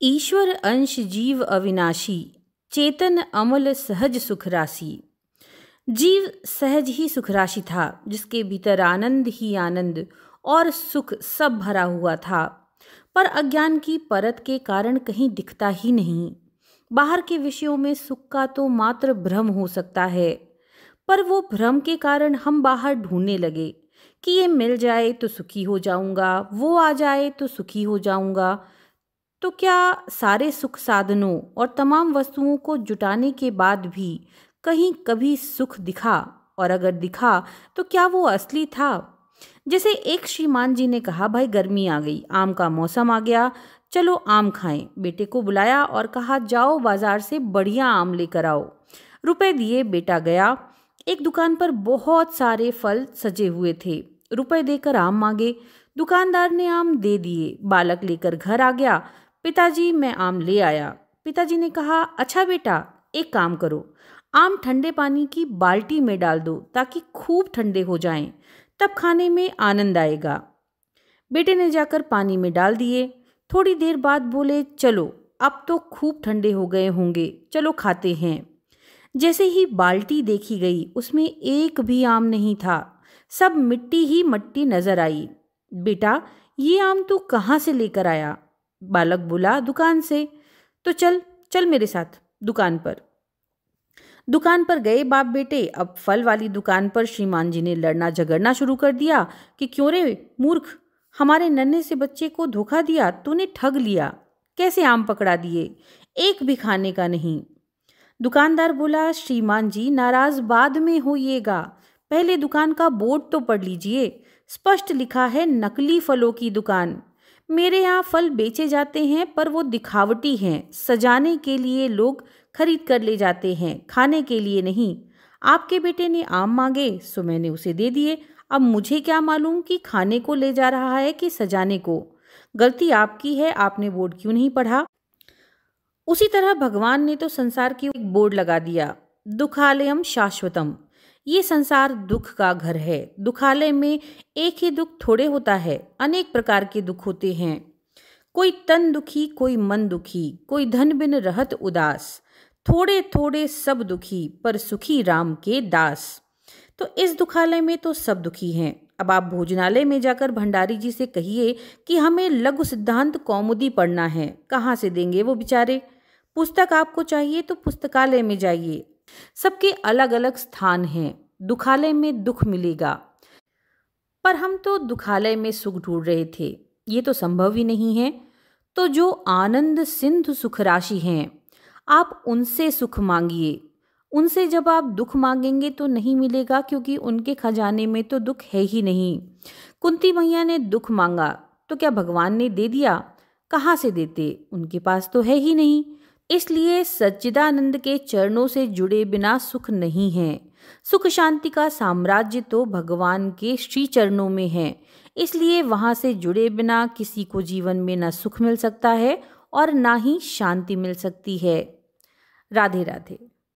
ईश्वर अंश जीव अविनाशी, चेतन अमल सहज सुख राशि। जीव सहज ही सुख राशि था, जिसके भीतर आनंद ही आनंद और सुख सब भरा हुआ था, पर अज्ञान की परत के कारण कहीं दिखता ही नहीं। बाहर के विषयों में सुख का तो मात्र भ्रम हो सकता है, पर वो भ्रम के कारण हम बाहर ढूंढने लगे कि ये मिल जाए तो सुखी हो जाऊंगा, वो आ जाए तो सुखी हो जाऊंगा। तो क्या सारे सुख साधनों और तमाम वस्तुओं को जुटाने के बाद भी कहीं कभी सुख दिखा? और अगर दिखा तो क्या वो असली था? जैसे एक श्रीमान जी ने कहा, भाई गर्मी आ गई, आम का मौसम आ गया, चलो आम खाएं। बेटे को बुलाया और कहा, जाओ बाजार से बढ़िया आम लेकर आओ। रुपए दिए, बेटा गया। एक दुकान पर बहुत सारे फल सजे हुए थे। रुपए देकर आम मांगे, दुकानदार ने आम दे दिए। बालक लेकर घर आ गया, पिताजी मैं आम ले आया। पिताजी ने कहा, अच्छा बेटा एक काम करो, आम ठंडे पानी की बाल्टी में डाल दो ताकि खूब ठंडे हो जाएं, तब खाने में आनंद आएगा। बेटे ने जाकर पानी में डाल दिए। थोड़ी देर बाद बोले, चलो अब तो खूब ठंडे हो गए होंगे, चलो खाते हैं। जैसे ही बाल्टी देखी गई, उसमें एक भी आम नहीं था, सब मिट्टी ही मिट्टी नजर आई। बेटा ये आम तू कहाँ से लेकर आया? बालक बोला, दुकान से। तो चल चल मेरे साथ दुकान पर। दुकान पर गए बाप बेटे। अब फल वाली दुकान पर श्रीमान जी ने लड़ना झगड़ना शुरू कर दिया कि क्यों रे मूर्ख, हमारे नन्हे से बच्चे को धोखा दिया, तूने ठग लिया, कैसे आम पकड़ा दिए, एक भी खाने का नहीं। दुकानदार बोला, श्रीमान जी नाराज बाद में होइएगा, पहले दुकान का बोर्ड तो पढ़ लीजिए, स्पष्ट लिखा है नकली फलों की दुकान। मेरे यहाँ फल बेचे जाते हैं, पर वो दिखावटी हैं, सजाने के लिए लोग खरीद कर ले जाते हैं, खाने के लिए नहीं। आपके बेटे ने आम मांगे सो मैंने उसे दे दिए। अब मुझे क्या मालूम कि खाने को ले जा रहा है कि सजाने को। गलती आपकी है, आपने बोर्ड क्यों नहीं पढ़ा? उसी तरह भगवान ने तो संसार की एक बोर्ड लगा दिया, दुखालयम शाश्वतम। ये संसार दुख का घर है। दुखालय में एक ही दुख थोड़े होता है, अनेक प्रकार के दुख होते हैं। कोई तन दुखी, कोई मन दुखी, कोई धन बिन रहत उदास, थोड़े थोड़े सब दुखी, पर सुखी राम के दास। तो इस दुखालय में तो सब दुखी हैं। अब आप भोजनालय में जाकर भंडारी जी से कहिए कि हमें लघु सिद्धांत कौमुदी पढ़ना है, कहाँ से देंगे वो बेचारे? पुस्तक आपको चाहिए तो पुस्तकालय में जाइए। सबके अलग अलग स्थान हैं, दुखालय में दुख मिलेगा। पर हम तो दुखालय में सुख ढूंढ रहे थे, ये तो संभव ही नहीं है। तो जो आनंद सिंधु सुख राशि हैं, आप उनसे सुख मांगिए। उनसे जब आप दुख मांगेंगे तो नहीं मिलेगा, क्योंकि उनके खजाने में तो दुख है ही नहीं। कुंती मैया ने दुख मांगा तो क्या भगवान ने दे दिया? कहाँ से देते, उनके पास तो है ही नहीं। इसलिए सच्चिदानंद के चरणों से जुड़े बिना सुख नहीं है। सुख शांति का साम्राज्य तो भगवान के श्री चरणों में है। इसलिए वहां से जुड़े बिना किसी को जीवन में न सुख मिल सकता है और ना ही शांति मिल सकती है। राधे राधे।